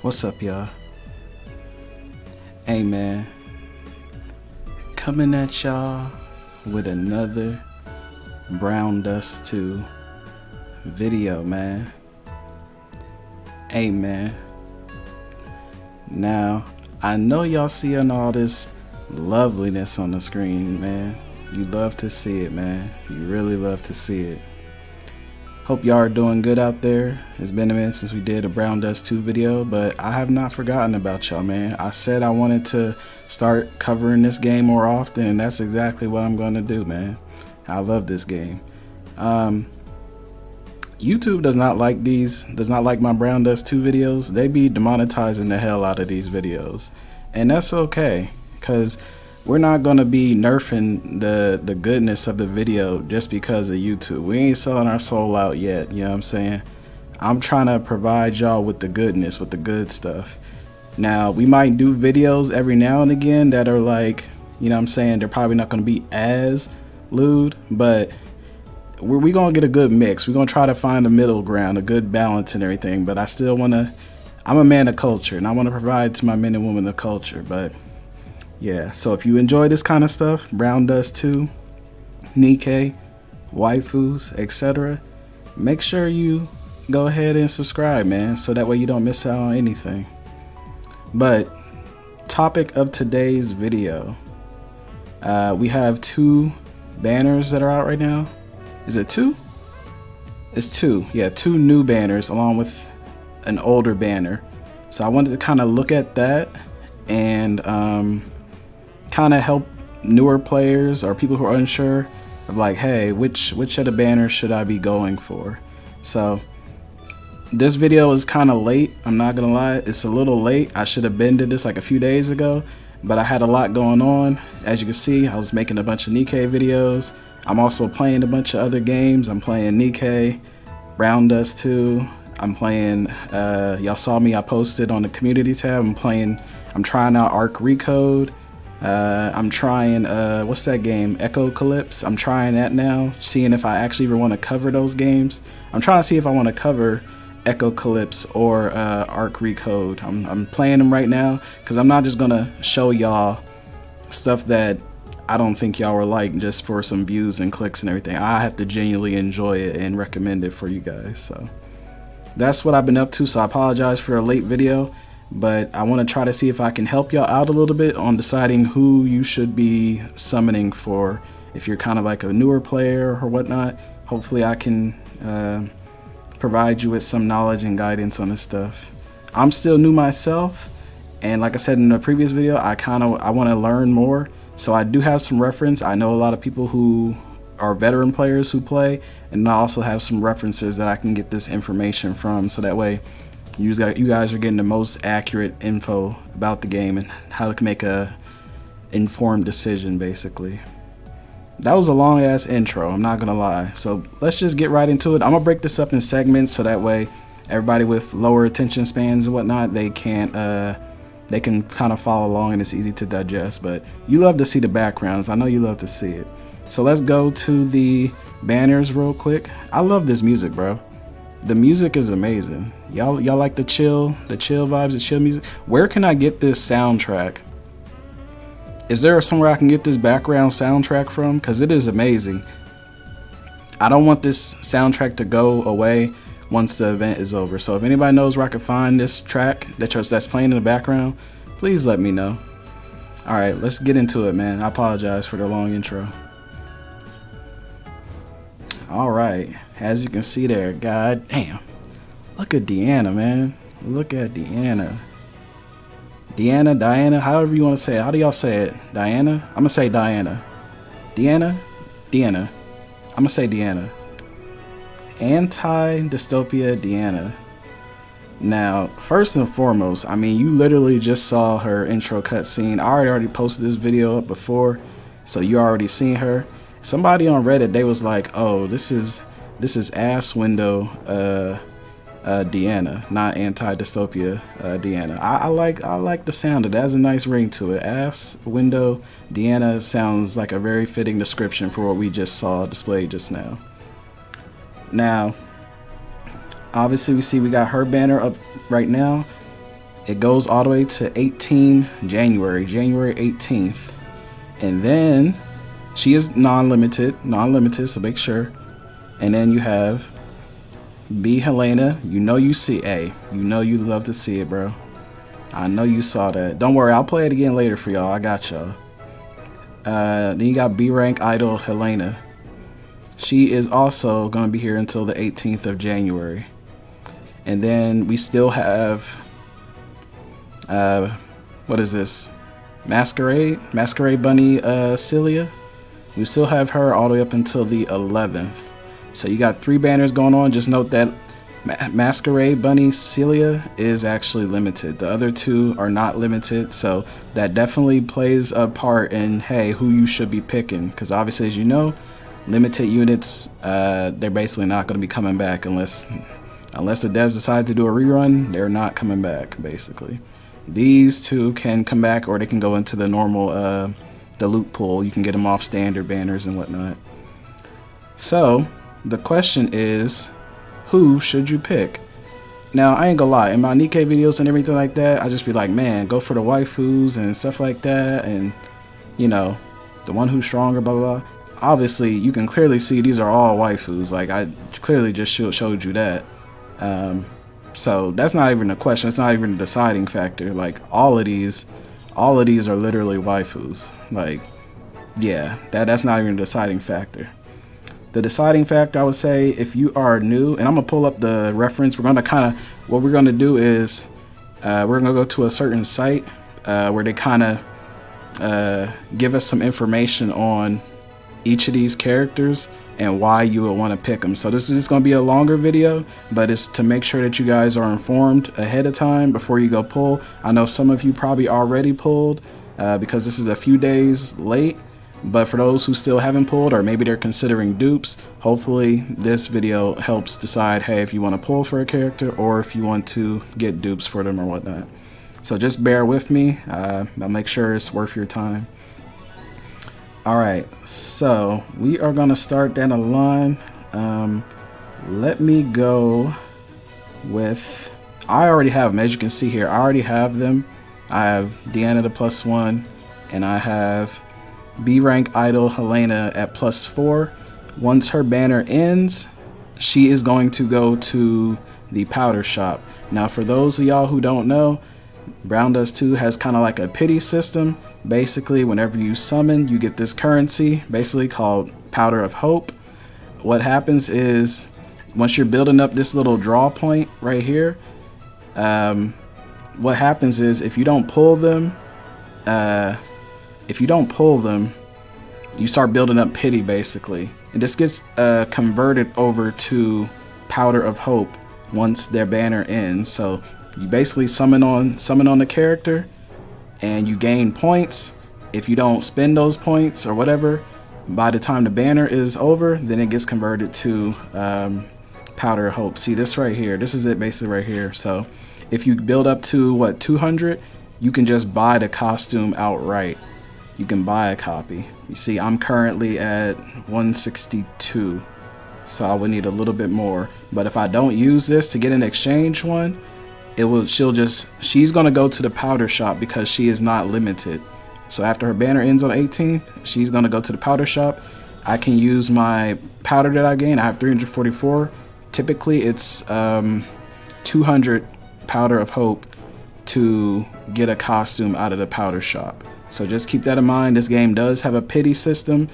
What's up, y'all? Hey, man. Coming at y'all with another Brown Dust 2 video, man. Hey, man. Now, I know y'all seeing all this loveliness on the screen, man. You love to see it, man. You really love to see it. Hope y'all are doing good out there. It's been a minute since we did a Brown Dust 2 video, but I have not forgotten about y'all, man. I said I wanted to start covering this game more often, and that's exactly what I'm going to do, man. I love this game. YouTube does not like my Brown Dust 2 videos. They be demonetizing the hell out of these videos, and that's okay, because we're not gonna be nerfing the goodness of the video just because of YouTube. We ain't selling our soul out yet, you know what I'm saying? I'm trying to provide y'all with the goodness, with the good stuff. Now, we might do videos every now and again that are like, you know what I'm saying, they're probably not gonna be as lewd, but we're gonna get a good mix. We're gonna try to find a middle ground, a good balance and everything, but I still wanna, I'm a man of culture, and I wanna provide to my men and women of culture, but yeah, so if you enjoy this kind of stuff, Brown Dust 2, Nikkei, Waifus, etc., make sure you go ahead and subscribe, man, so that way you don't miss out on anything. But topic of today's video, we have 2 banners that are out right now. Is it 2? It's 2. Yeah, 2 new banners along with an older banner. So I wanted to kind of look at that and kind of help newer players or people who are unsure of like, hey, which of the banners should I be going for? So this video is kind of late. I'm not gonna lie, it's a little late. I should have been did this like a few days ago, but I had a lot going on. As you can see, I was making a bunch of Nikkei videos. I'm also playing a bunch of other games. I'm playing Nikkei, Brown Dust 2. I'm playing, y'all saw me, I posted on the community tab. I'm trying out Arc Recode. I'm trying, what's that game? Echo Calypse. I'm trying that now, seeing if I actually even want to cover those games. I'm trying to see if I want to cover Echo Calypse or Arc Recode. I'm playing them right now because I'm not just gonna show y'all stuff that I don't think y'all were like just for some views and clicks and everything. I have to genuinely enjoy it and recommend it for you guys. So that's what I've been up to. So I apologize for a late video, but I want to try to see if I can help y'all out a little bit on deciding who you should be summoning for if you're kind of like a newer player or whatnot. Hopefully I can provide you with some knowledge and guidance on this stuff. I'm still new myself, and like I said in the previous video, I want to learn more. So I do have some reference. I know a lot of people who are veteran players who play, and I also have some references that I can get this information from, so that way you guys are getting the most accurate info about the game and how to make a informed decision, basically. That was a long ass intro, I'm not gonna lie. So let's just get right into it. I'm gonna break this up in segments so that way everybody with lower attention spans and whatnot, they can kind of follow along and it's easy to digest. But you love to see the backgrounds. I know you love to see it. So let's go to the banners real quick. I love this music, bro. The music is amazing. Y'all like the chill vibes, the chill music. Where can I get this soundtrack? Is there somewhere I can get this background soundtrack from? Because it is amazing. I don't want this soundtrack to go away once the event is over. So if anybody knows where I can find this track that's playing in the background, please let me know. All right, let's get into it, man. I apologize for the long intro. All right, as you can see there, god damn, look at Diana, man. Look at Diana. Diana, however you want to say it. How do y'all say it? Diana? I'm gonna say Diana. Diana. I'm gonna say Diana. Anti-Dystopia Diana. Now, first and foremost, I mean, you literally just saw her intro cutscene. I already posted this video up before, so you already seen her. Somebody on Reddit, they was like, "Oh, this is ass window Diana, not Anti-Dystopia Diana." I like the sound of that. It has a nice ring to it. Ass window Diana sounds like a very fitting description for what we just saw displayed just now. Now, obviously we got her banner up right now. It goes all the way to January 18th. And then she is non-limited, so make sure. And then you have B Helena. You know you see A. You know you love to see it, bro. I know you saw that. Don't worry, I'll play it again later for y'all. I got y'all. Then you got B rank Idol Helena. She is also going to be here until the 18th of January. And then we still have, what is this? Masquerade Bunny Celia. We still have her all the way up until the 11th. So you got 3 banners going on. Just note that Masquerade Bunny Celia is actually limited. The other 2 are not limited, so that definitely plays a part in, hey, who you should be picking. Because obviously, as you know, limited units, they're basically not going to be coming back unless the devs decide to do a rerun. They're not coming back, basically. These 2 can come back, or they can go into the normal the loot pool. You can get them off standard banners and whatnot. So the question is, who should you pick? Now, I ain't gonna lie, in my Nikkei videos and everything like that, I just be like, man, go for the waifus and stuff like that, and you know, the one who's stronger, blah blah blah. Obviously, you can clearly see these are all waifus. Like, I clearly just showed you that. So that's not even a question. It's not even a deciding factor. Like, all of these are literally waifus. Like, yeah, that's not even a deciding factor. The deciding factor, I would say, if you are new, and I'm gonna pull up the reference. We're gonna what we're gonna do is we're gonna go to a certain site where they kind of give us some information on each of these characters and why you would want to pick them. So this is just going to be a longer video, but it's to make sure that you guys are informed ahead of time before you go pull. I know some of you probably already pulled because this is a few days late, but for those who still haven't pulled, or maybe they're considering dupes, hopefully this video helps decide, hey, if you want to pull for a character or if you want to get dupes for them or whatnot. So just bear with me. I'll make sure it's worth your time. Alright, so we are going to start down the line. Let me go with, I already have them, as you can see here. I already have them. I have Diana the +1, and I have B rank Idol Helena at +4. Once her banner ends, she is going to go to the powder shop. Now, for those of y'all who don't know, Brown Dust 2 has kind of like a pity system. Basically, whenever you summon, you get this currency, basically called Powder of Hope. What happens is, once you're building up this little draw point right here, what happens is if you don't pull them, you start building up pity, basically. And this gets converted over to Powder of Hope once their banner ends. So you basically summon on the character, and you gain points. If you don't spend those points or whatever, by the time the banner is over, then it gets converted to Powder of Hope. See this right here? This is it basically right here. So if you build up to what, 200, you can just buy the costume outright. You can buy a copy. You see, I'm currently at 162, so I would need a little bit more. But if I don't use this to get an exchange one, she's gonna go to the powder shop because she is not limited. So after her banner ends on the 18th, she's gonna go to the powder shop. I can use my powder that I gain. I have 344. Typically it's 200 Powder of Hope to get a costume out of the powder shop. So just keep that in mind. This game does have a pity system.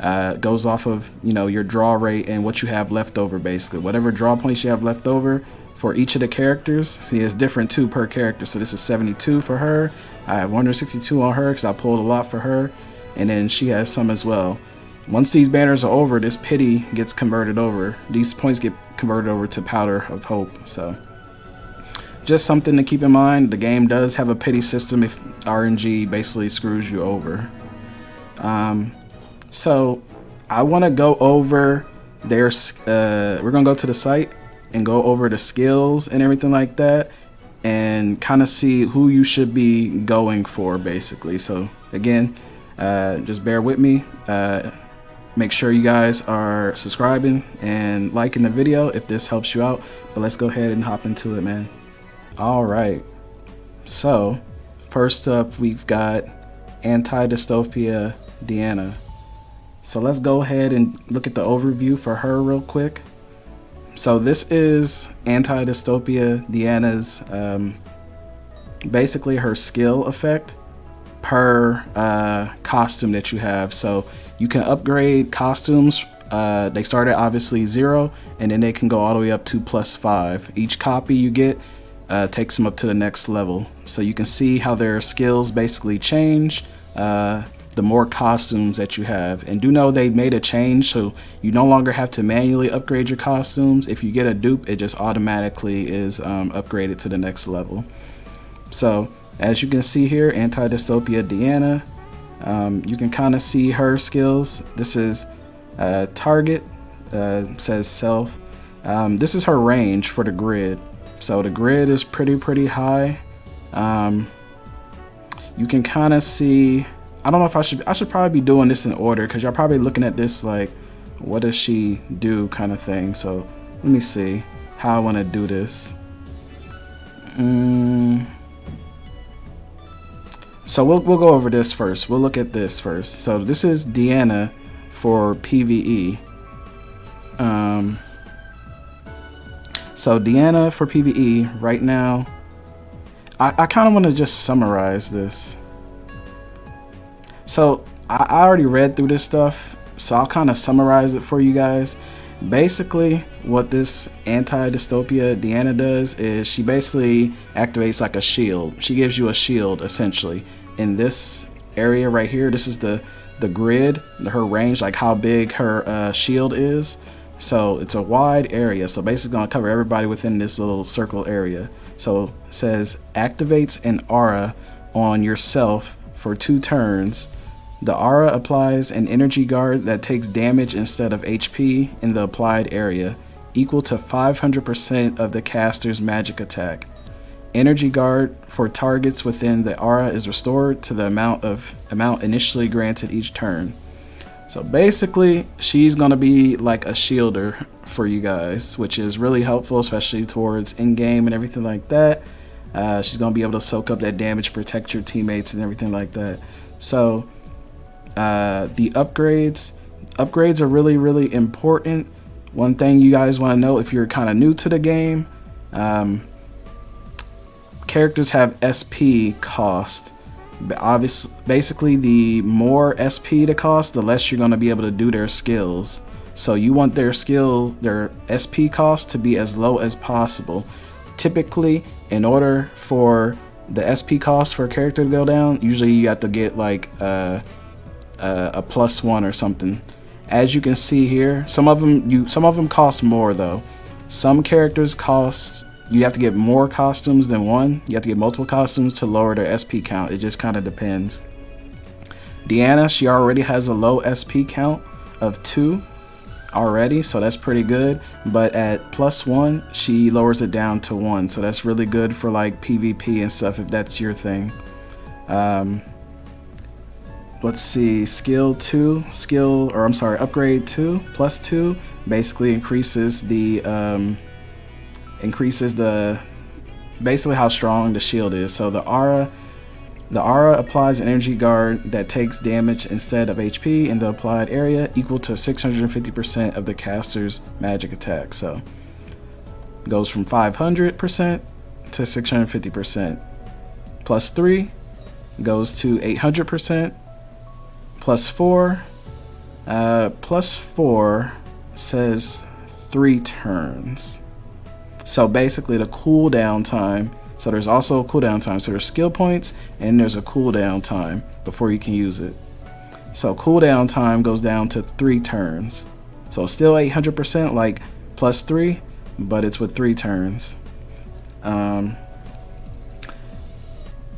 It goes off of, you know, your draw rate and what you have left over, basically. Whatever draw points you have left over for each of the characters. See, it's different too per character. So this is 72 for her. I have 162 on her because I pulled a lot for her, and then she has some as well. Once these banners are over, this pity gets converted over. These points get converted over to Powder of Hope. So just something to keep in mind. The game does have a pity system if RNG basically screws you over. So I want to go over their we're gonna go to the site and go over the skills and everything like that, and kind of see who you should be going for, basically. So again, just bear with me. Make sure you guys are subscribing and liking the video if this helps you out. But let's go ahead and hop into it, man. All right, So first up, we've got Anti-Dystopia Diana. So let's go ahead and look at the overview for her real quick. So this is Anti-Dystopia Diana's basically her skill effect per costume that you have. So you can upgrade costumes. They start at obviously 0, and then they can go all the way up to +5. Each copy you get takes them up to the next level. So you can see how their skills basically change the more costumes that you have. And do know they made a change, so you no longer have to manually upgrade your costumes. If you get a dupe, it just automatically is upgraded to the next level. So as you can see here, Anti-Dystopia Diana, you can kind of see her skills. This is target, says self. This is her range for the grid. So the grid is pretty high. You can kind of see, I don't know if I should probably be doing this in order, because you're probably looking at this like, what does she do kind of thing. So let me see how I want to do this. So we'll go over this first. We'll look at this first. So this is Diana for PvE. So Diana for PvE right now, I kind of want to just summarize this. So I already read through this stuff, so I'll kind of summarize it for you guys. Basically, what this Anti-Dystopia Diana does is she basically activates like a shield. She gives you a shield essentially in this area right here. This is the grid, her range, like how big her shield is. So it's a wide area, so basically gonna cover everybody within this little circle area. So it says activates an aura on yourself for 2 turns. The aura applies an energy guard that takes damage instead of HP in the applied area, equal to 500% of the caster's magic attack. Energy guard for targets within the aura is restored to the amount initially granted each turn. So basically, she's gonna be like a shielder for you guys, which is really helpful, especially towards in-game and everything like that. She's gonna be able to soak up that damage, protect your teammates and everything like that. So the upgrades are really important. One thing you guys want to know if you're kind of new to the game, characters have SP cost. Basically, the more SP to cost, the less you're going to be able to do their skills. So you want their SP cost to be as low as possible. Typically, in order for the SP cost for a character to go down, usually you have to get like a +1 or something. As you can see here, some of them cost more though. Some characters cost, you have to get more costumes than one. You have to get multiple costumes to lower their SP count. It just kind of depends. Diana, she already has a low SP count of 2 already, so that's pretty good. But at +1, she lowers it down to 1, so that's really good for like PvP and stuff if that's your thing. Let's see, upgrade 2 +2 basically increases basically how strong the shield is. So the aura applies an energy guard that takes damage instead of HP in the applied area, equal to 650% of the caster's magic attack. So it goes from 500% to 650%. +3 goes to 800%. +4 says 3 turns. So basically the cooldown time, so there's also a cooldown time. So there's skill points and there's a cooldown time before you can use it. So cooldown time goes down to 3 turns. So still 800% like +3, but it's with 3 turns.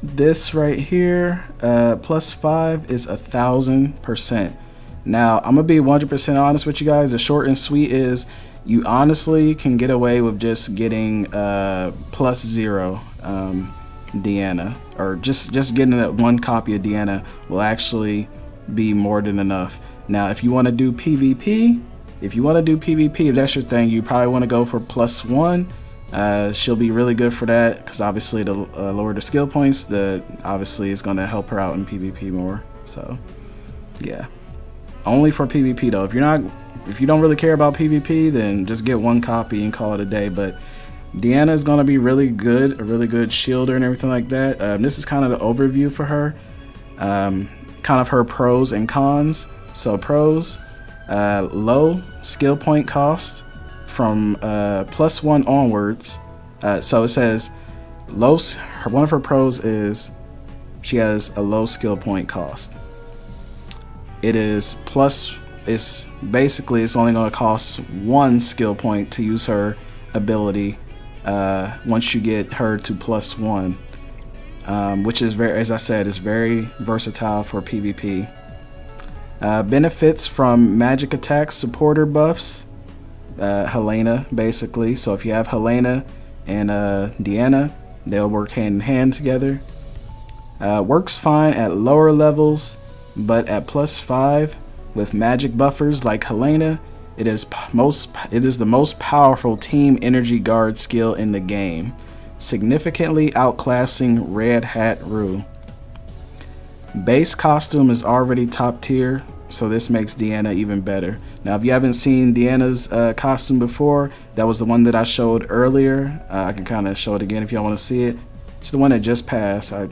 This right here, +5 is 1000%. Now I'm gonna be 100% honest with you guys. The short and sweet is you honestly can get away with just getting +0 Diana, or just getting that 1 copy of Diana will actually be more than enough. Now if you want to do PvP, if that's your thing, you probably want to go for +1. She'll be really good for that because obviously the lower the skill points, the obviously is going to help her out in PvP more. So yeah, only for PvP though. If you don't really care about PvP, then just get one copy and call it a day. But Diana is going to be really good, a really good shielder and everything like that. This is kind of the overview for her, kind of her pros and cons. So pros, low skill point cost from +1 onwards. So it says one of her pros is she has a low skill point cost. It is it's only going to cost 1 skill point to use her ability once you get her to +1, which is very, as I said, is very versatile for PvP. Benefits from magic attacks, supporter buffs, Helena basically. So if you have Helena and Diana, they'll work hand in hand together. Works fine at lower levels, but at +5 with magic buffers like Helena, it is the most powerful team energy guard skill in the game, significantly outclassing Red Hat Rue. Base costume is already top tier, so this makes Diana even better. Now, if you haven't seen Diana's costume before, that was the one that I showed earlier. I can kind of show it again if y'all want to see it. It's the one that just passed. I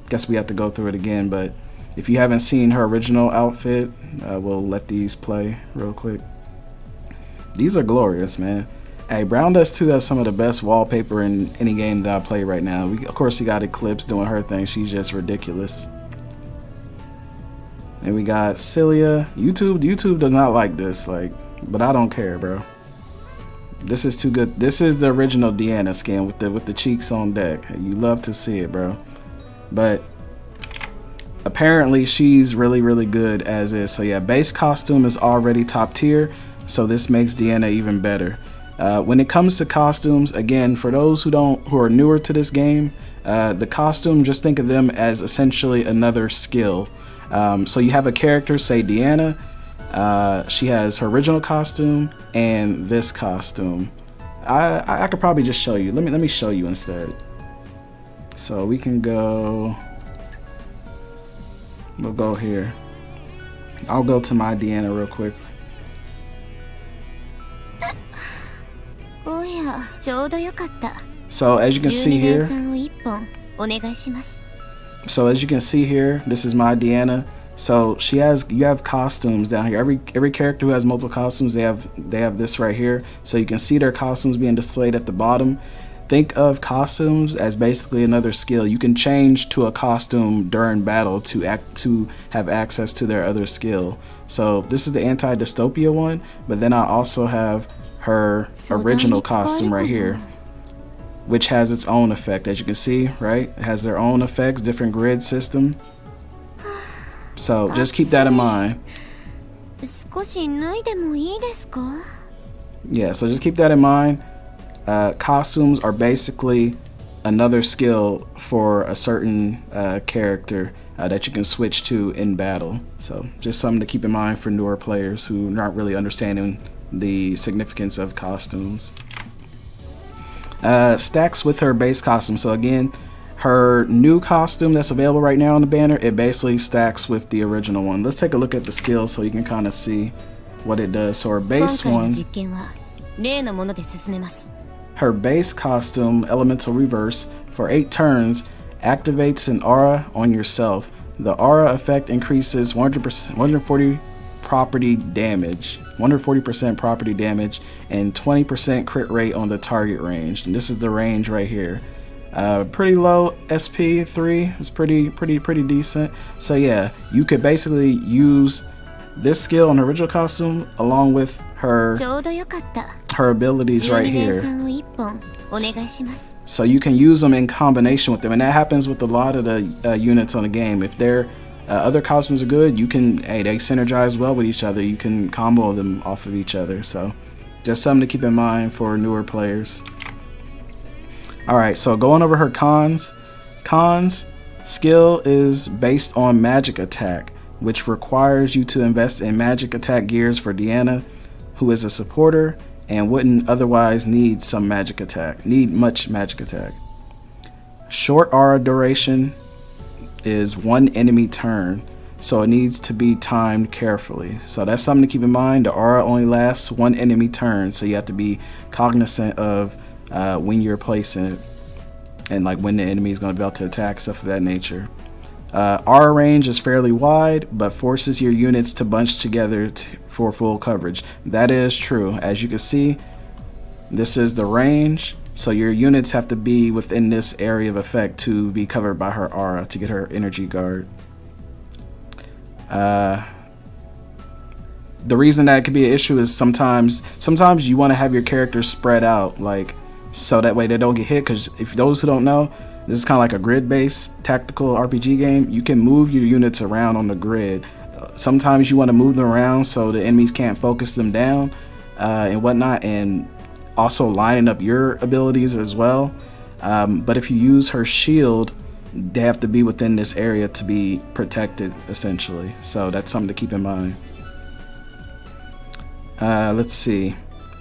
guess we have to go through it again, but if you haven't seen her original outfit, we'll let these play real quick. These are glorious, man. Hey, Brown Dust 2 has some of the best wallpaper in any game that I play right now. Of course, you got Eclipse doing her thing. She's just ridiculous. And we got Celia. YouTube does not like this, but I don't care, bro. This is too good. This is the original Diana skin with the cheeks on deck. You love to see it, bro. But apparently she's really, really good as is. So yeah, base costume is already top tier, so this makes Diana even better. When it comes to costumes, again, for those who are newer to this game, the costume, just think of them as essentially another skill. So you have a character, say Diana, she has her original costume and this costume. I could probably just show you. Let me show you instead. So we can go. We'll go here. I'll go to my Diana real quick. So as you can see here. So as you can see here, this is my Diana. So you have costumes down here. Every character who has multiple costumes, they have this right here. So you can see their costumes being displayed at the bottom. Think of costumes as basically another skill. You can change to a costume during battle to have access to their other skill. So this is the Anti-Dystopia one, but then I also have her original costume right here, which has its own effect. As you can see, right? It has their own effects, different grid system. So just keep that in mind. Yeah, so just keep that in mind. Costumes are basically another skill for a certain character that you can switch to in battle. So just something to keep in mind for newer players who aren't really understanding the significance of costumes. Stacks with her base costume. So again, her new costume that's available right now on the banner, it basically stacks with the original one. Let's take a look at the skills so you can kind of see what it does. So her base one, her base costume, Elemental Reverse, for 8 turns, activates an aura on yourself. The aura effect increases 140% property damage, and 20% crit rate on the target range. And this is the range right here. Pretty low SP 3. It's pretty decent. So yeah, you could basically use this skill on the original costume along with her abilities right here. So you can use them in combination with them, and that happens with a lot of the units on the game. If their other costumes are good, they synergize well with each other. You can combo them off of each other. So just something to keep in mind for newer players. Alright, so going over her cons. Cons, skill is based on magic attack, which requires you to invest in magic attack gears for Diana, who is a supporter, and wouldn't otherwise need much magic attack. Short aura duration is 1 enemy turn, so it needs to be timed carefully. So that's something to keep in mind. The aura only lasts 1 enemy turn, so you have to be cognizant of when you're placing it, and like when the enemy is going to be able to attack, stuff of that nature. Aura range is fairly wide, but forces your units to bunch together for full coverage. That is true. As you can see, this is the range, so your units have to be within this area of effect to be covered by her aura to get her energy guard. The reason that could be an issue is sometimes you want to have your characters spread out, like, so that way they don't get hit, because if those who don't know, this is kind of like a grid-based tactical RPG game. You can move your units around on the grid. Sometimes you want to move them around so the enemies can't focus them down and whatnot, and also lining up your abilities as well. But if you use her shield, they have to be within this area to be protected, essentially. So that's something to keep in mind. Let's see.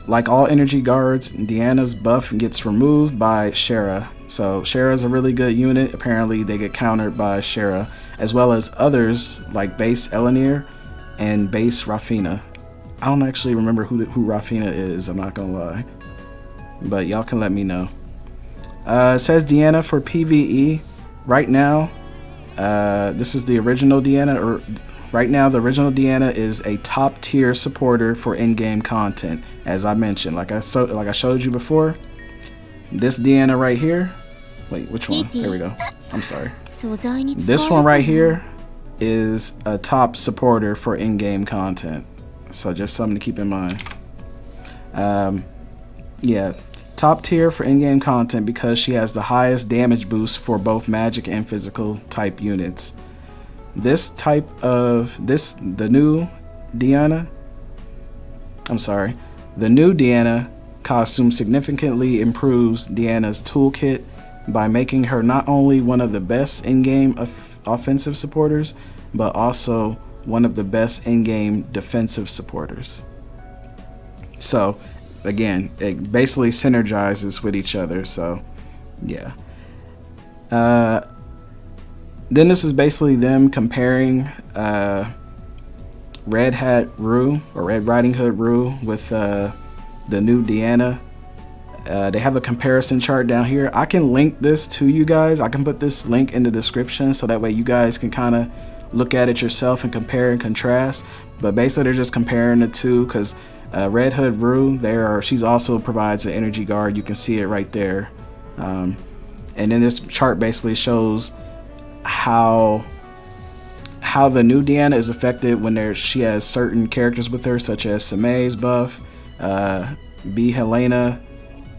Like all energy guards, Diana's buff gets removed by Shera. So Shera's a really good unit. Apparently they get countered by Shera, as well as others like base Elenir and base Rafina. I don't actually remember who Rafina is, I'm not gonna lie, but y'all can let me know. It says Diana for PvE. Right now, this is the original Diana, right now the original Diana is a top tier supporter for in-game content. As I mentioned, like I showed you before, this Diana right here, wait, which one? There we go. I'm sorry. This one right here is a top supporter for in-game content. So just something to keep in mind. Yeah, top tier for in-game content because she has the highest damage boost for both magic and physical type units. The new Diana costume significantly improves Diana's toolkit by making her not only one of the best in-game offensive supporters, but also one of the best in-game defensive supporters. So again, it basically synergizes with each other. So yeah. Then this is basically them comparing Red Hat Rue or Red Riding Hood Rue with the new Diana. They have a comparison chart down here. I can link this to you guys. I can put this link in the description so that way you guys can kind of look at it yourself and compare and contrast. But basically they're just comparing the two because Red Hood Rue, she's also provides an energy guard. You can see it right there. And then this chart basically shows how the new Diana is affected when she has certain characters with her, such as Same's buff, B Helena,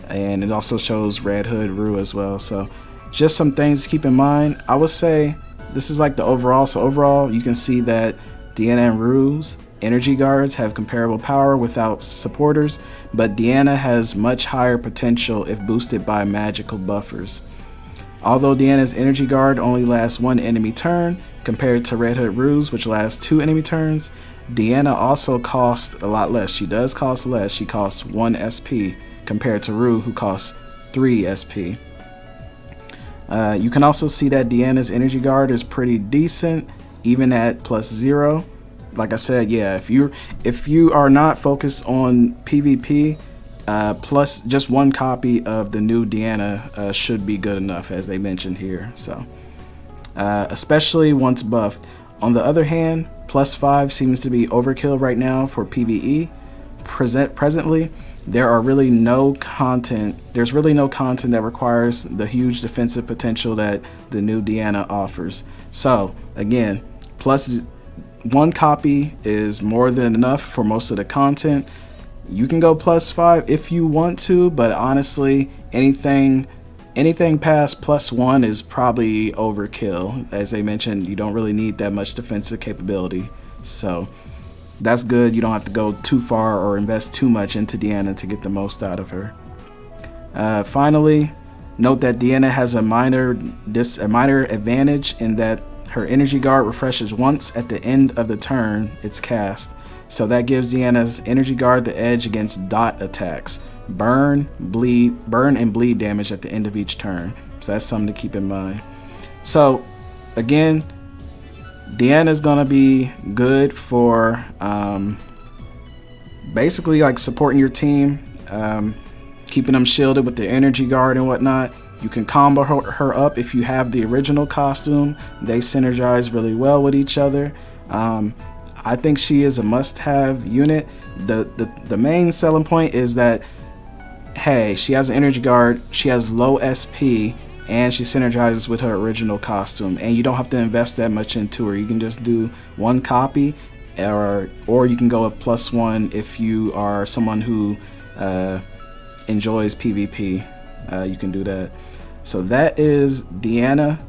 and it also shows Red Hood Rue as well. So just some things to keep in mind. I would say this is like the overall. So overall, you can see that Diana and Rue's energy guards have comparable power without supporters, but Diana has much higher potential if boosted by magical buffers. Although Diana's energy guard only lasts 1 enemy turn compared to Red Hood Rue's, which lasts 2 enemy turns, Diana also costs a lot less. She does cost less. She costs 1 SP compared to Rue, who costs 3 SP. You can also see that Diana's energy guard is pretty decent, even at +0. Like I said, yeah, if you are not focused on PvP, plus just 1 copy of the new Diana should be good enough, as they mentioned here. So especially once buffed. On the other hand, +5 seems to be overkill right now for PvE. Presently, there's really no content that requires the huge defensive potential that the new Diana offers. So again, +1 copy is more than enough for most of the content. You can go +5 if you want to, but honestly, anything past +1 is probably overkill. As they mentioned, you don't really need that much defensive capability. So that's good. You don't have to go too far or invest too much into Diana to get the most out of her. Finally, note that Diana has a minor advantage in that her energy guard refreshes once at the end of the turn it's cast. So that gives Diana's energy guard the edge against dot attacks. Burn and bleed damage at the end of each turn. So that's something to keep in mind. So again, Diana's gonna be good for basically like supporting your team, keeping them shielded with the energy guard and whatnot. You can combo her up if you have the original costume. They synergize really well with each other. I think she is a must-have unit. The main selling point is that, hey, she has an energy guard, she has low SP, and she synergizes with her original costume, and you don't have to invest that much into her. You can just do one copy, or you can go with +1 if you are someone who enjoys PvP. You can do that. So that is Diana.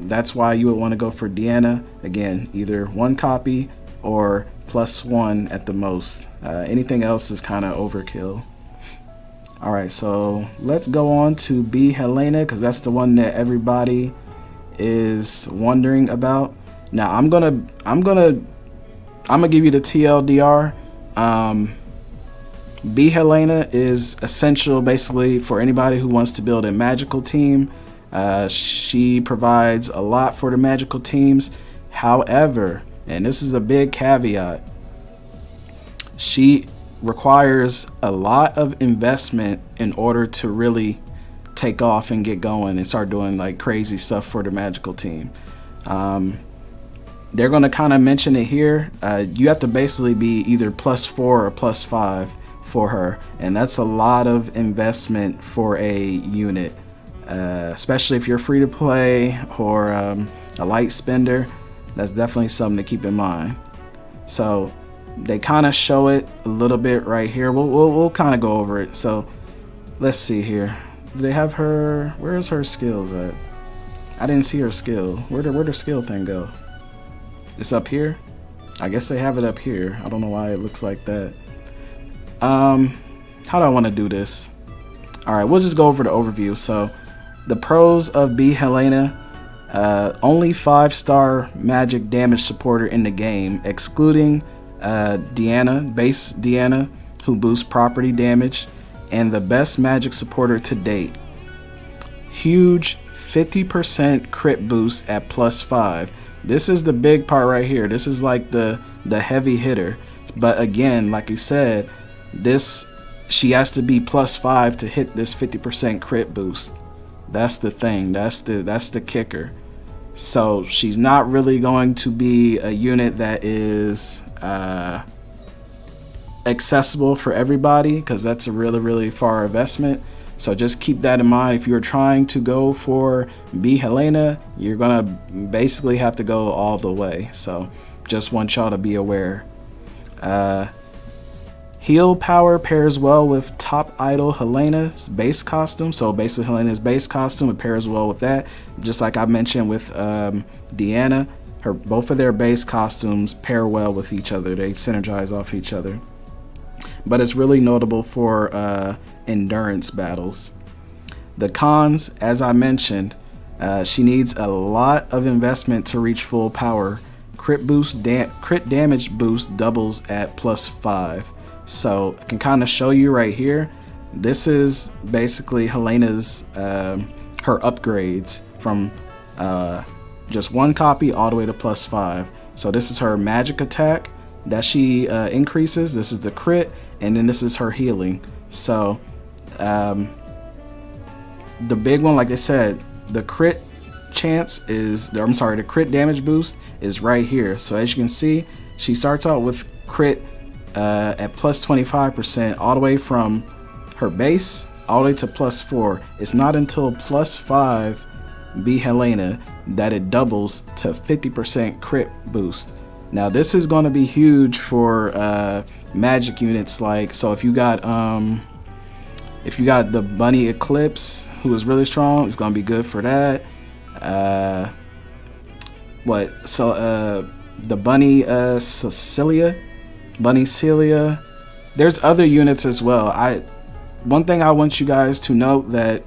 That's why you would want to go for Diana. Again, either one copy or +1 at the most. Anything else is kind of overkill. Alright, so let's go on to B Helena, because that's the one that everybody is wondering about. Now I'm gonna give you the TLDR. B Helena is essential basically for anybody who wants to build a magical team. She provides a lot for the magical teams. However, and this is a big caveat, she requires a lot of investment in order to really take off and get going and start doing like crazy stuff for the magical team. They're going to kind of mention it here. You have to basically be either +4 or +5 for her, and that's a lot of investment for a unit, especially if you're free to play or a light spender. That's definitely something to keep in mind. So they kind of show it a little bit right here. We'll kind of go over it. So let's see here. Do they have her? Where's her skills at? I didn't see her skill. Where'd her skill thing go? It's up here. I guess they have it up here. I don't know why it looks like that. How do I want to do this? All right, we'll just go over the overview. So the pros of B Helena. Only 5-star magic damage supporter in the game, excluding Diana, base Diana, who boosts property damage, and the best magic supporter to date. Huge 50% crit boost at +5. This is the big part right here. This is like the heavy hitter. But again, like you said, she has to be +5 to hit this 50% crit boost. That's the thing. That's the kicker. So she's not really going to be a unit that is accessible for everybody, because that's a really far investment. So just keep that in mind. If you're trying to go for B Helena, you're gonna basically have to go all the way. So just want y'all to be aware. Heal power pairs well with top Idol Helena's base costume. So basically Helena's base costume, it pairs well with that. Just like I mentioned with Diana, both of their base costumes pair well with each other. They synergize off each other. But it's really notable for endurance battles. The cons, as I mentioned, she needs a lot of investment to reach full power. Crit damage boost doubles at +5. So I can kind of show you right here. This is basically Helena's her upgrades from just one copy all the way to +5. So this is her magic attack that she increases. This is the crit, and then this is her healing. So the big one, like I said, the crit chance is, the crit damage boost is right here. So as you can see, she starts out with crit at +25% all the way from her base all the way to +4. It's not until +5 B Helena that it doubles to 50% crit boost. Now this is going to be huge for magic units, like, so if you got the Bunny Eclipse, who is really strong, it's going to be good for that. The Bunny Celia. There's other units as well. One thing I want you guys to note that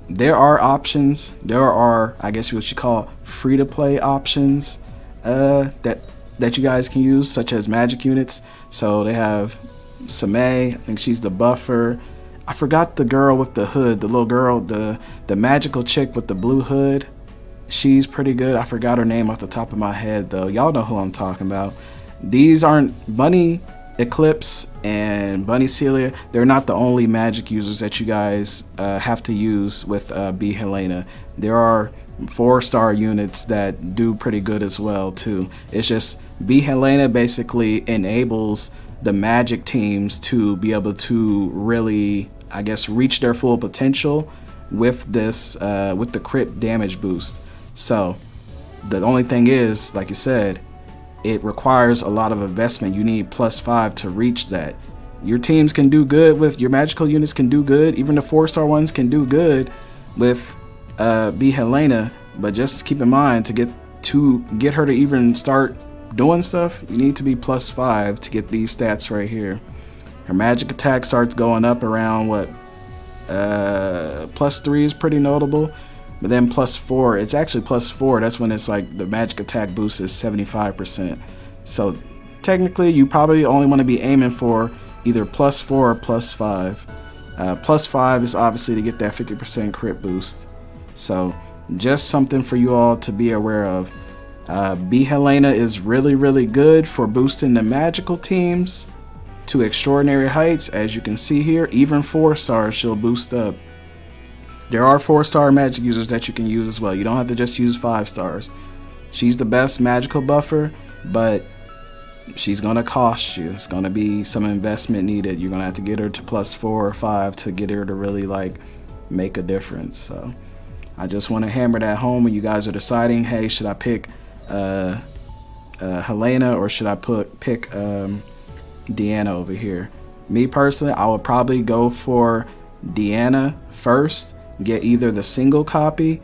there are options. There are, I guess what you call free-to-play options that that you guys can use, such as magic units. So they have Samay, I think she's the buffer. I forgot the girl with the hood, the little girl, the magical chick with the blue hood. She's pretty good. I forgot her name off the top of my head though. Y'all know who I'm talking about. These aren't Bunny Eclipse and Bunny Celia. They're not the only magic users that you guys have to use with B Helena. There are 4-star units that do pretty good as well too. It's just B Helena basically enables the magic teams to be able to really, I guess, reach their full potential with this with the crit damage boost. So the only thing is, like you said, it requires a lot of investment. You need +5 to reach that. Your teams can do good with, your magical units can do good, even the 4-star ones can do good with B Helena, but just keep in mind, to get her to even start doing stuff, you need to be +5 to get these stats right here. Her magic attack starts going up around what, +3 is pretty notable, but then +4, it's actually +4, that's when it's like the magic attack boost is 75%. So technically you probably only want to be aiming for either +4 or +5. +5 is obviously to get that 50% crit boost. So just something for you all to be aware of. B Helena is really good for boosting the magical teams to extraordinary heights. As you can see here, even 4-stars she'll boost up. There are 4-star magic users that you can use as well. You don't have to just use 5-stars. She's the best magical buffer, but she's gonna cost you. It's gonna be some investment needed. You're gonna have to get her to +4 or 5 to get her to really like make a difference. So I just want to hammer that home when you guys are deciding, hey, should I pick Helena or should I pick Diana over here? Me personally, I would probably go for Diana first, get either the single copy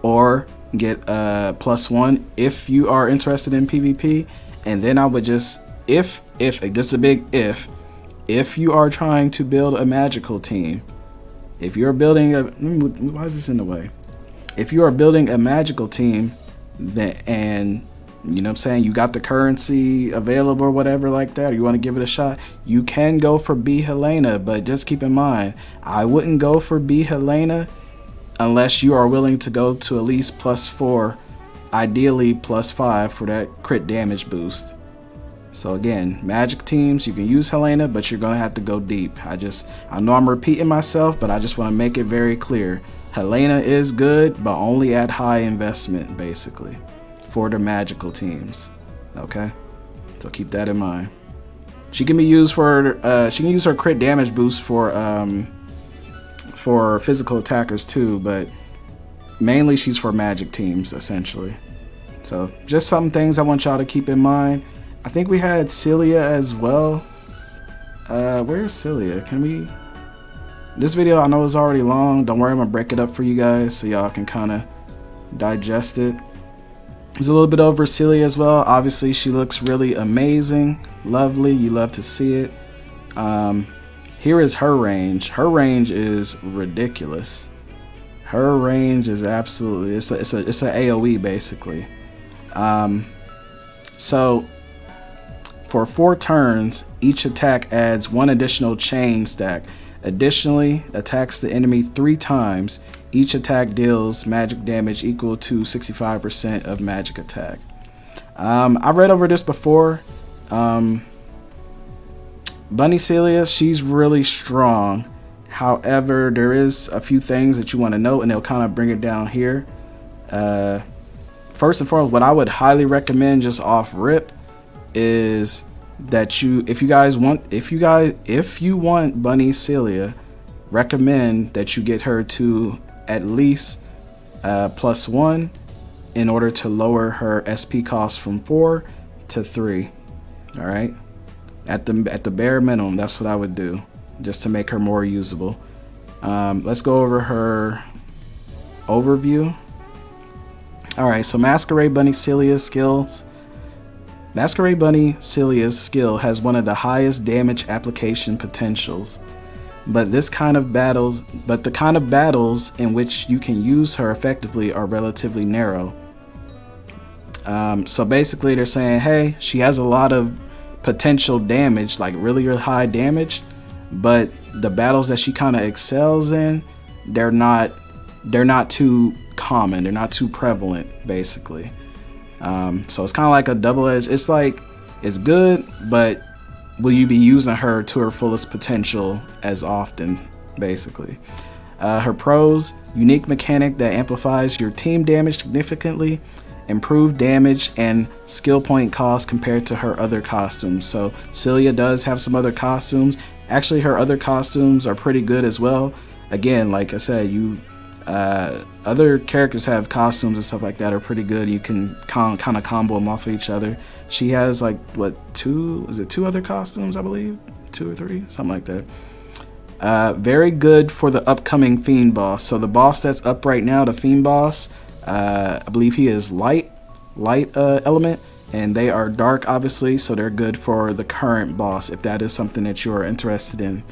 or get +1 if you are interested in PvP, and then I would just, if just a big if you are trying to build a magical team, if you're building a, why is this in the way? If you are building a magical team, and you know what I'm saying, you got the currency available or whatever like that, or you want to give it a shot, you can go for B Helena, but just keep in mind, I wouldn't go for B Helena unless you are willing to go to at least +4, ideally +5 for that crit damage boost. So again, magic teams, you can use Helena, but you're gonna have to go deep. I know I'm repeating myself, but I just want to make it very clear. Helena is good, but only at high investment, basically, for the magical teams. Okay, so keep that in mind. She can be used for she can use her crit damage boost for physical attackers too, but mainly she's for magic teams essentially. So just some things I want y'all to keep in mind. I think we had Celia as well. Where's Celia? Can we? This video I know is already long. Don't worry, I'm gonna break it up for you guys so y'all can kind of digest it. There's a little bit over Celia as well. Obviously, she looks really amazing, lovely. You love to see it. Here is her range. Her range is ridiculous. Her range is absolutely, it's a AOE basically. So for 4 turns, each attack adds 1 additional chain stack. Additionally, attacks the enemy 3 times. Each attack deals magic damage equal to 65% of magic attack. I read over this before. Bunny Celia, she's really strong. However, there is a few things that you want to know, and they'll kind of bring it down here. First and foremost, what I would highly recommend just off rip is that if you want Bunny Celia, recommend that you get her to at least +1 in order to lower her SP cost from 4 to 3. All right, at the bare minimum, that's what I would do, just to make her more usable. Let's go over her overview. All right, so Masquerade Bunny Celia's skills. Masquerade Bunny Celia's skill has one of the highest damage application potentials, but the kind of battles in which you can use her effectively are relatively narrow. So basically they're saying, hey, she has a lot of potential damage, like really, really high damage, but the battles that she kind of excels in, they're not too common, they're not too prevalent, basically. So it's kind of like a double-edged. It's like, it's good, but will you be using her to her fullest potential as often, basically? Her pros: unique mechanic that amplifies your team damage significantly, improved damage and skill point cost compared to her other costumes. So Celia does have some other costumes. Actually, her other costumes are pretty good as well. Again, like I said, other characters have costumes and stuff like that are pretty good. You can kind of combo them off of each other. She has like, what, two other costumes, I believe? 2 or 3, something like that. Very good for the upcoming Fiend boss. So the boss that's up right now, the Fiend boss, I believe he is light element, and they are dark, obviously, so they're good for the current boss if that is something that you're interested in.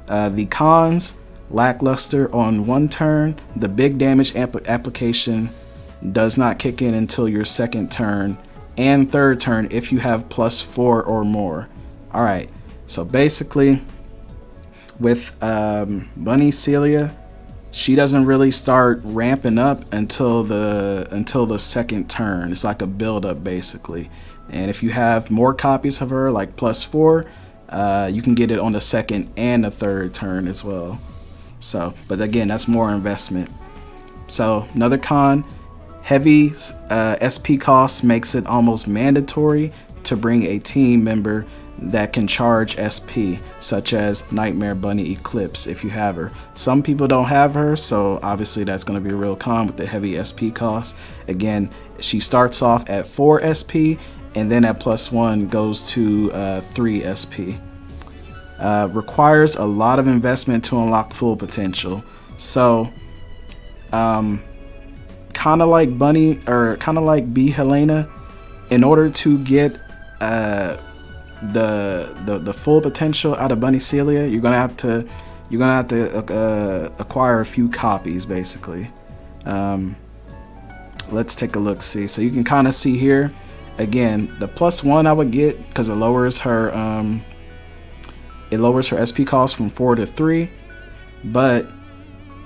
The cons: lackluster on 1 turn. The big damage application does not kick in until your 2nd turn and 3rd turn if you have +4 or more. Alright, so basically with Bunny Celia, she doesn't really start ramping up until the 2nd turn. It's like a build up, basically. And if you have more copies of her, like +4, you can get it on the 2nd and the 3rd turn as well. So, but again, that's more investment. So another con: heavy SP cost makes it almost mandatory to bring a team member that can charge SP, such as Nightmare Bunny Eclipse if you have her. Some people don't have her, so obviously that's going to be a real con with the heavy SP cost. Again, she starts off at 4 SP and then at +1 goes to 3 SP. Requires a lot of investment to unlock full potential. So kind of like Bunny, or kind of like B Helena, in order to get the full potential out of Bunny Celia, you're gonna have to acquire a few copies, basically. Let's take a look. See, so you can kind of see here again the +1 I would get, because it lowers her SP cost from 4 to 3, but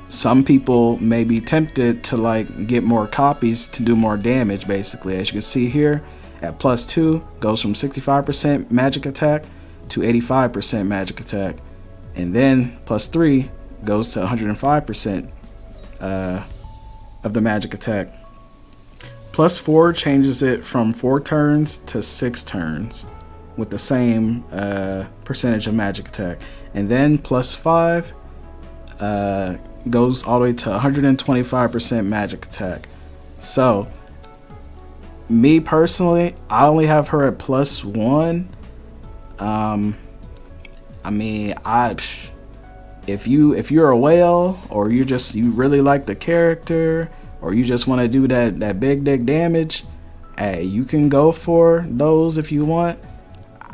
some people may be tempted to like get more copies to do more damage, basically. As you can see here, at +2 goes from 65% magic attack to 85% magic attack, and then +3 goes to 105% of the magic attack. +4 changes it from 4 turns to 6 turns with the same percentage of magic attack, and then +5 goes all the way to 125% magic attack. So me personally, I only have her at +1. I mean, if you're a whale, or you really like the character, or you just want to do that big damage, hey, you can go for those if you want.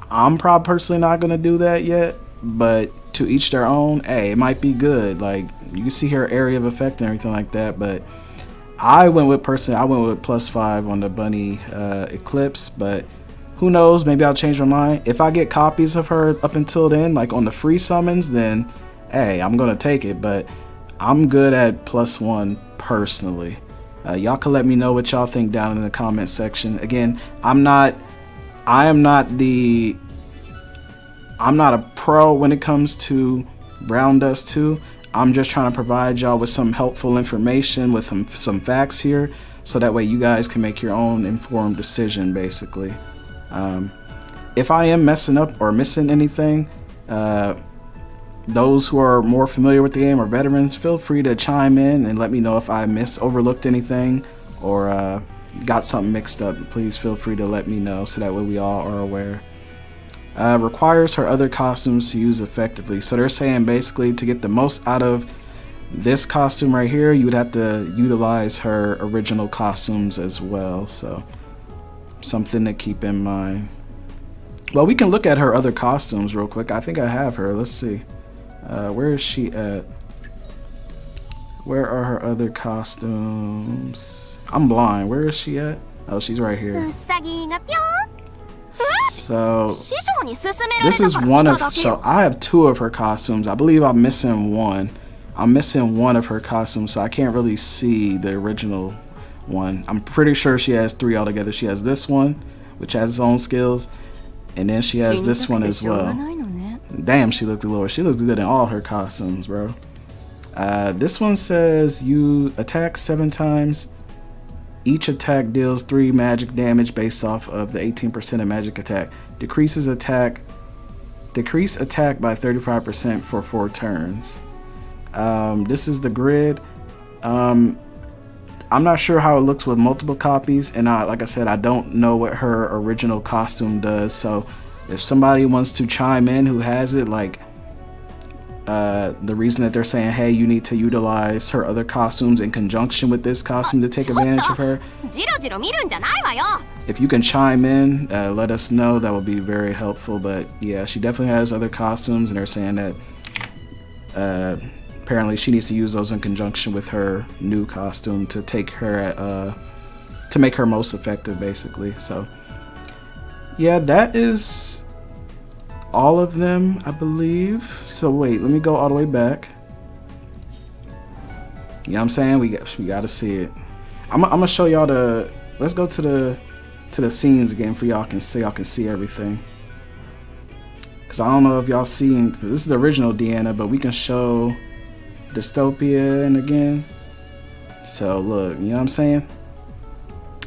I'm probably personally not gonna do that yet, but to each their own. Hey, it might be good. Like, you can see her area of effect and everything like that, but I went with +5 on the Bunny Eclipse, but who knows, maybe I'll change my mind. If I get copies of her up until then, like on the free summons, then hey, I'm gonna take it, but I'm good at +1 personally. Y'all can let me know what y'all think down in the comment section. Again, I'm not a pro when it comes to Brown Dust 2. I'm just trying to provide y'all with some helpful information, with some facts here, so that way you guys can make your own informed decision, basically. If I am messing up or missing anything, those who are more familiar with the game or veterans, feel free to chime in and let me know if I overlooked anything or got something mixed up. Please feel free to let me know, so that way we all are aware. Requires her other costumes to use effectively. So they're saying basically to get the most out of this costume right here, you would have to utilize her original costumes as well. So something to keep in mind. Well, we can look at her other costumes real quick. I think I have her. Let's see. Where is she at? Where are her other costumes? I'm blind. Where is she at? Oh, she's right here. So this is one of, so I have 2 of her costumes. I believe I'm missing one. I'm missing one of her costumes, so I can't really see the original one. I'm pretty sure she has 3 altogether. She has this one, which has its own skills, and then she has this one as well. Damn, she looked lower. She looks good in all her costumes, bro. This one says you attack 7 times. Each attack deals 3 magic damage based off of the 18% of magic attack. Decrease attack by 35% for 4 turns. This is the grid. I'm not sure how it looks with multiple copies, and like I said, I don't know what her original costume does. So if somebody wants to chime in who has it, like the reason that they're saying, hey, you need to utilize her other costumes in conjunction with this costume to take advantage of her. If you can chime in, let us know. That would be very helpful. But yeah, she definitely has other costumes, and they're saying that apparently she needs to use those in conjunction with her new costume to take her to make her most effective, basically. So yeah, that is all of them, I believe. So wait, let me go all the way back. You know what I'm saying? We got to see it. I'm gonna show y'all the. Let's go to the scenes again for y'all can see everything. Cause I don't know if y'all seen. This is the original Diana, but we can show Dystopia and again. So look, you know what I'm saying?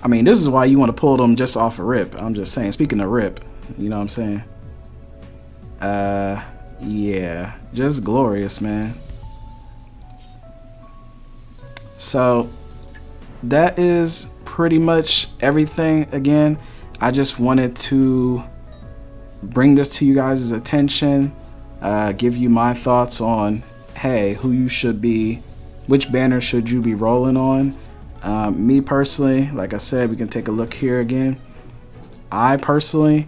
I mean, this is why you want to pull them just off a rip. I'm just saying. Speaking of rip, you know what I'm saying? Yeah, just glorious, man. So that is pretty much everything. Again, I just wanted to bring this to you guys' attention, give you my thoughts on, hey, who you should be, which banner should you be rolling on. Me personally, like I said, we can take a look here again. I personally,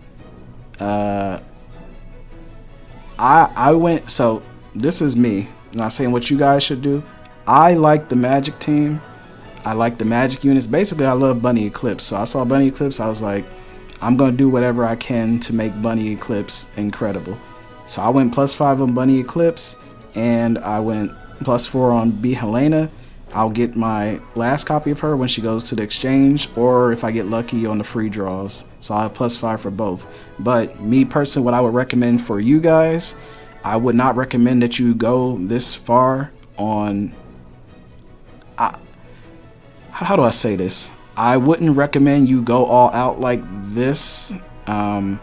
I went, so this is me, I'm not saying what you guys should do. I like the magic team. I like the magic units. Basically, I love Bunny Eclipse. So I saw Bunny Eclipse, I was like, I'm gonna do whatever I can to make Bunny Eclipse incredible. So I went +5 on Bunny Eclipse, and I went +4 on B Helena. I'll get my last copy of her when she goes to the exchange, or if I get lucky on the free draws. So I'll have +5 for both. But me personally, what I would recommend for you guys, I would not recommend that you go this far on, how do I say this? I wouldn't recommend you go all out like this. I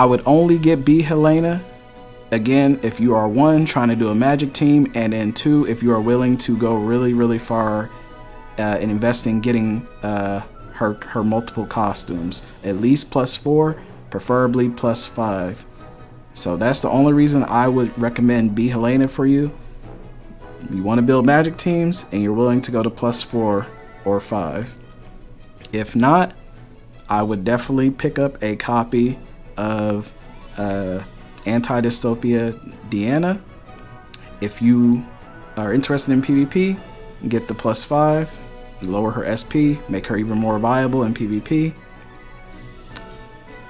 would only get B Helena. Again, if you are 1, trying to do a magic team, and then 2, if you are willing to go really far and invest in getting her multiple costumes, at least +4, preferably +5. So that's the only reason I would recommend B Helena for you. You want to build magic teams and you're willing to go to +4 or 5. If not, I would definitely pick up a copy of Anti-Dystopia Diana. If you are interested in PvP, get the +5, lower her SP, make her even more viable in PvP.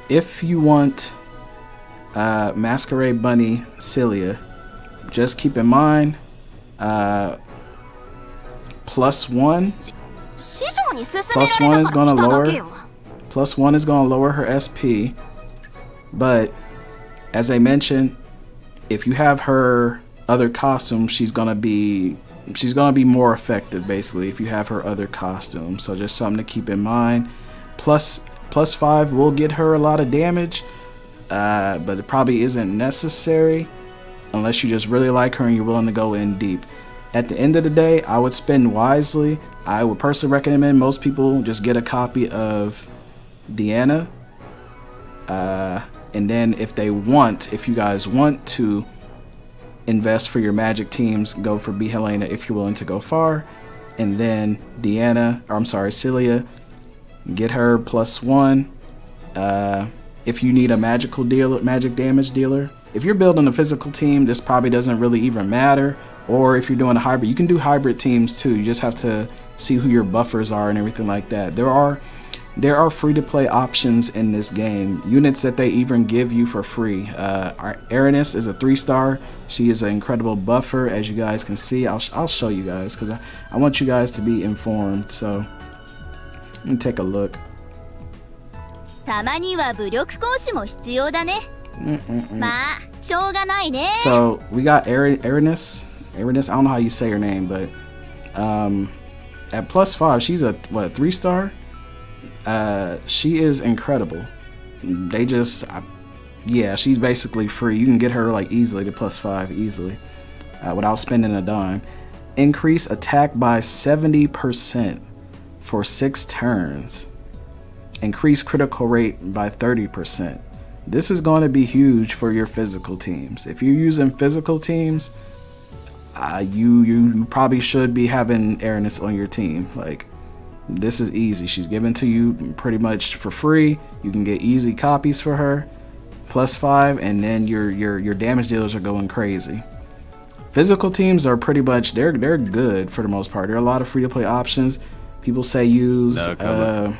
If you want Masquerade Bunny Celia, just keep in mind, +1 is gonna lower her SP, but as I mentioned, if you have her other costume, she's gonna be more effective, basically, if you have her other costume. So just something to keep in mind. +5 will get her a lot of damage, but it probably isn't necessary unless you just really like her and you're willing to go in deep. At the end of the day, I would spend wisely. I would personally recommend most people just get a copy of Diana. And then if you guys want to invest for your magic teams, go for B Helena if you're willing to go far. And then Celia, get her +1. If you need a magic damage dealer. If you're building a physical team, this probably doesn't really even matter. Or if you're doing a hybrid, you can do hybrid teams too. You just have to see who your buffers are and everything like that. There are free-to-play options in this game, units that they even give you for free. Our Aranus is a 3-star. She is an incredible buffer, as you guys can see. I'll show you guys because I want you guys to be informed. So let me take a look. So we got Aranus. I don't know how you say her name, but at +5, she's a 3-star. She is incredible. Yeah, she's basically free. You can get her like easily to +5 easily without spending a dime. Increase attack by 70% for 6 turns. Increase critical rate by 30%. This is going to be huge for your physical teams. If you're using physical teams, you probably should be having Aranus on your team. Like, this is easy. She's given to you pretty much for free. You can get easy copies for her, +5, and then your damage dealers are going crazy. Physical teams are pretty much they're good for the most part. There are a lot of free to play options. People say use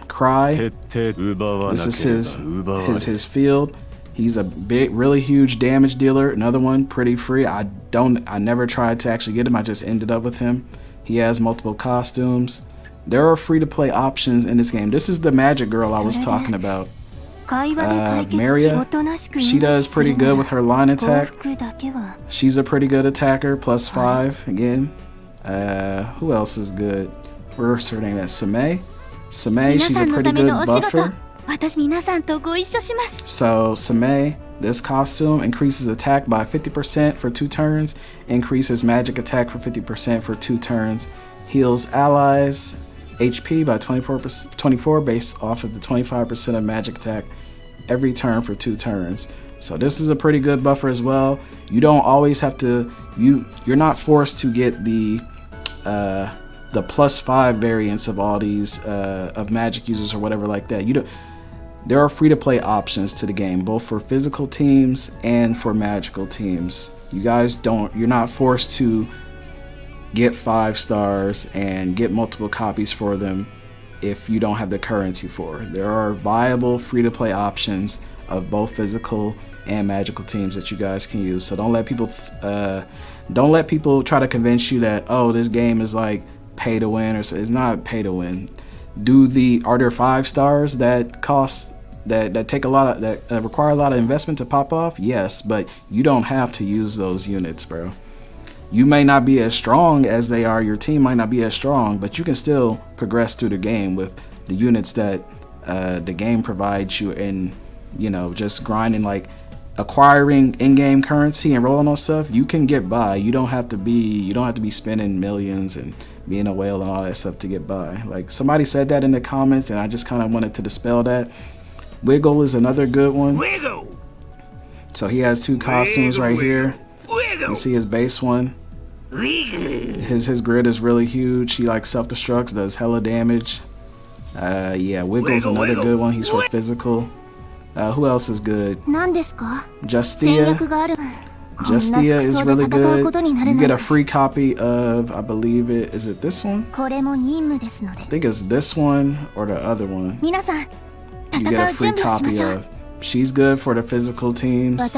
Cry. This is his field. He's a big, really huge damage dealer. Another one, pretty free. I never tried to actually get him. I just ended up with him. He has multiple costumes. There are free to play options in this game. This is the magic girl I was talking about. Maria, she does pretty good with her line attack. She's a pretty good attacker, +5 again. Who else is good? Where's her name? That's Same. Same, she's a pretty good buffer. So Same, this costume increases attack by 50% for 2 turns, increases magic attack for 50% for 2 turns, heals allies HP by 24 based off of the 25% of magic attack every turn for 2 turns. So this is a pretty good buffer as well. You don't always have to, you're not forced to get the +5 variants of all these of magic users or whatever like that. There are free to play options to the game, both for physical teams and for magical teams. You're not forced to get 5 stars and get multiple copies for them if you don't have the currency for it. There are viable free to play options of both physical and magical teams that you guys can use. So don't let people try to convince you that, oh, this game is like pay to win, or so. It's not pay to win. Are there 5 stars that cost that take a lot of that require a lot of investment to pop off? Yes, but you don't have to use those units, bro. You may not be as strong as they are, your team might not be as strong, but you can still progress through the game with the units that the game provides you, and just grinding, like acquiring in-game currency and rolling on stuff. You can get by. You don't have to be spending millions and being a whale and all that stuff to get by. Like, somebody said that in the comments, and I just kind of wanted to dispel that. Wiggle is another good one. Wiggle. So he has 2 costumes right here. Wiggle. You see his base one. His grid is really huge. He like self-destructs, does hella damage. Yeah, Wiggle's another good one. He's for physical. Who else is good? Justia. Justia is really good. You get a free copy of, I believe is it this one? I think it's this one or the other one. You get a free copy of. She's good for the physical teams.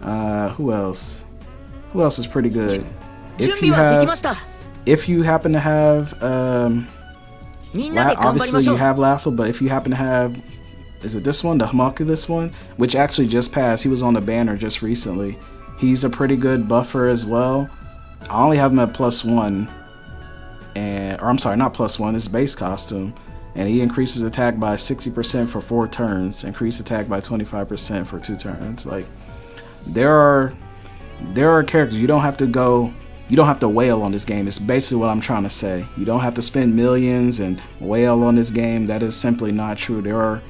Who else? Who else is pretty good? If you happen to have obviously you have Laffle, but if you happen to have, is it this one, the homunculus one, which actually just passed. He was on the banner just recently. He's a pretty good buffer as well. I only have him at +1, or I'm sorry, not +1, his base costume, and he increases attack by 60% for 4 turns, increase attack by 25% for 2 turns. Like, there are characters you don't have to wail on this game. It's basically what I'm trying to say. You don't have to spend millions and wail on this game. That is simply not true. There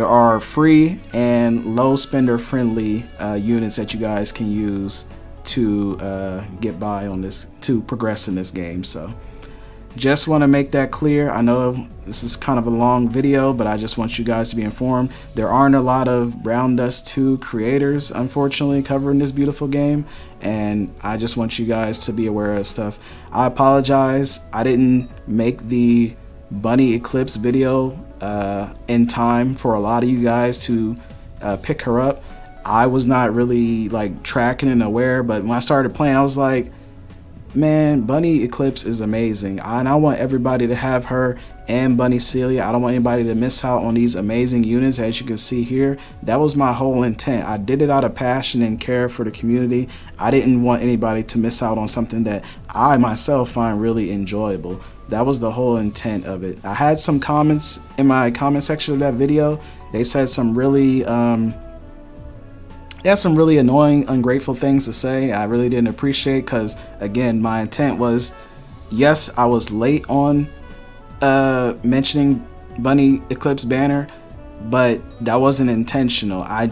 are free and low spender friendly units that you guys can use to get by on this, to progress in this game. So just want to make that clear. I know this is kind of a long video, but I just want you guys to be informed. There aren't a lot of Brown Dust 2 creators, unfortunately, covering this beautiful game, and I just want you guys to be aware of stuff. I apologize. I didn't make the Bunny Eclipse video in time for a lot of you guys to pick her up. I was not really like tracking and aware, but when I started playing, I was like, man, Bunny Eclipse is amazing, and I want everybody to have her and Bunny Celia. I don't want anybody to miss out on these amazing units. As you can see here, that was my whole intent. I did it out of passion and care for the community. I didn't want anybody to miss out on something that I myself find really enjoyable. That was the whole intent of it. I had some comments in my comment section of that video. They said some really some really annoying, ungrateful things to say. I really didn't appreciate, because again, my intent was, yes, I was late on mentioning Bunny Eclipse Banner, but that wasn't intentional. I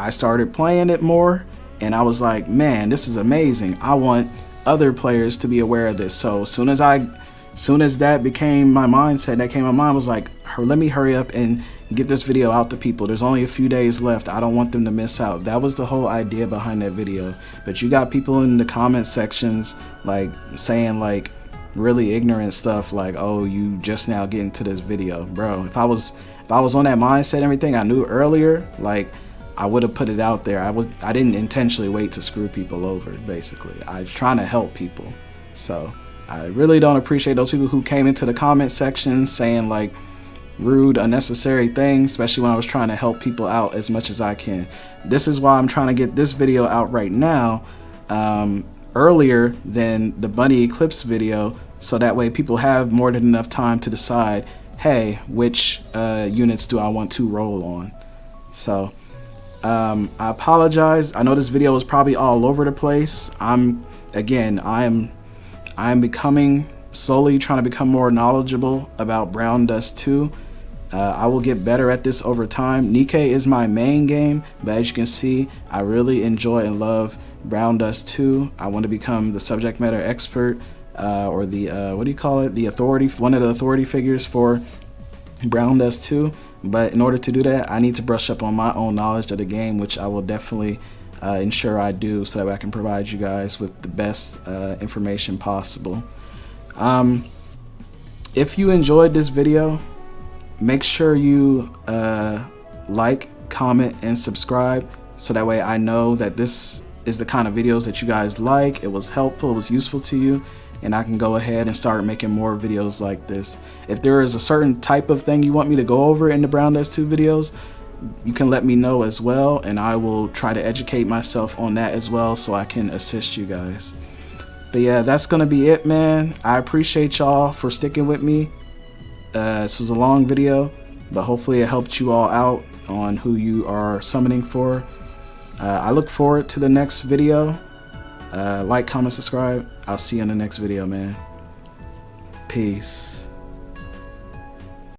started playing it more, and I was like, man, this is amazing. I want other players to be aware of this. So as soon as that became my mindset, that came to my mind, was like, let me hurry up and get this video out to people. There's only a few days left. I don't want them to miss out. That was the whole idea behind that video. But you got people in the comment sections like saying like really ignorant stuff, like, oh, you just now getting to this video. Bro, if I was on that mindset and everything, I knew earlier, like, I would have put it out there. I didn't intentionally wait to screw people over, basically. I was trying to help people. So I really don't appreciate those people who came into the comment section saying like rude, unnecessary things, especially when I was trying to help people out as much as I can. This is why I'm trying to get this video out right now, earlier than the Bunny Eclipse video, so that way people have more than enough time to decide, hey, which units do I want to roll on. So I apologize. I know this video was probably all over the place. I'm becoming, slowly trying to become more knowledgeable about Brown Dust 2. I will get better at this over time. Nikkei is my main game, but as you can see, I really enjoy and love Brown Dust 2. I want to become the subject matter expert, or the what do you call it? The authority, one of the authority figures for Brown Dust 2. But in order to do that, I need to brush up on my own knowledge of the game, which I will definitely ensure I do, so that I can provide you guys with the best information possible. If you enjoyed this video, make sure you like, comment, and subscribe, so that way I know that this is the kind of videos that you guys like. It was helpful, it was useful to you, and I can go ahead and start making more videos like this. If there is a certain type of thing you want me to go over in the Brown Dust 2 videos, you can let me know as well, and I will try to educate myself on that as well, so I can assist you guys. But yeah, that's gonna be it, man. I appreciate y'all for sticking with me. This was a long video, but hopefully it helped you all out on who you are summoning for. I look forward to the next video. Like, comment, subscribe. I'll see you in the next video, man. Peace.